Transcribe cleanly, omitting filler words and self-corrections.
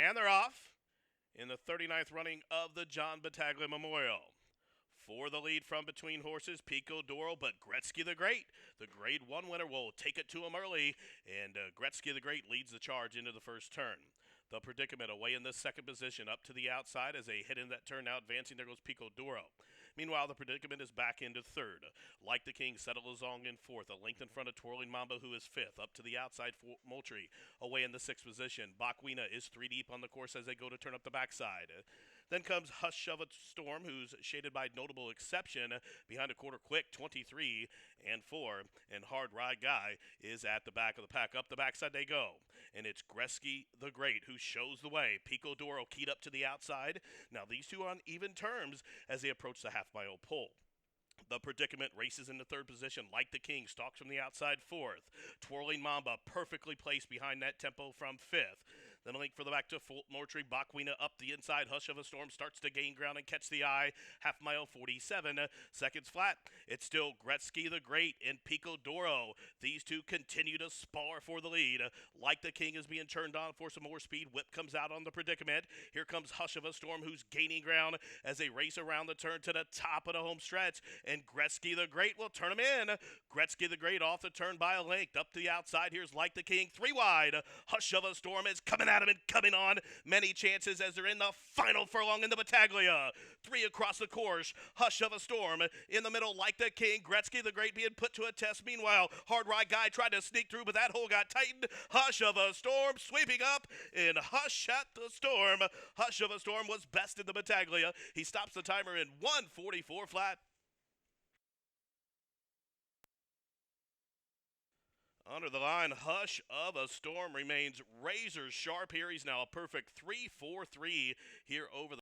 And they're off in the 39th running of the John Battaglia Memorial. For the lead from between horses, Pico Doro, but Gretzky the Great, the Grade 1 winner, will take it to him early, and Gretzky the Great leads the charge into the first turn. The predicament away in the second position, up to the outside as they hit in that turn now advancing. There goes Pico Doro. Meanwhile, the predicament is back into third. Like the King settles along in fourth, a length in front of Twirling Mamba, who is fifth. Up to the outside for Moultrie, away in the sixth position. Bachwina is three deep on the course as they go to turn up the backside. Then comes Hush of a Storm, who's shaded by notable exception behind a quarter quick, 23 and 4. And Hard Ride Guy is at the back of the pack. Up the backside they go. And it's Gretzky the Great who shows the way. Pico Doro keyed up to the outside. Now these two are on even terms as they approach the half-mile pole. The predicament races into third position. Like the King stalks from the outside fourth. Twirling Mamba perfectly placed behind that tempo from fifth. Then a link for the back to Fulton Moultrie. Bachwina up the inside. Hush of a Storm starts to gain ground and catch the eye. Half mile 47 seconds flat. It's still Gretzky the Great and Pico Doro. These two continue to spar for the lead. Like the King is being turned on for some more speed. Whip comes out on the predicament. Here comes Hush of a Storm, who's gaining ground as they race around the turn to the top of the home stretch. And Gretzky the Great will turn him in. Gretzky the Great off the turn by a length. Up to the outside, here's Like the King, three wide. Hush of a Storm is coming at him and coming on. Many chances as they're in the final furlong in the Battaglia. Three across the course. Hush of a Storm in the middle, Like the King. Gretzky the Great being put to a test. Meanwhile, Hard Ride Guy tried to sneak through, but that hole got tightened. Hush of a Storm sweeping up in Hush at the Storm. Hush of a Storm was best in the Battaglia. He stops the timer in 1:44 flat. Under the line, Hush of a Storm remains razor sharp here. He's now a perfect 3-4-3 here over the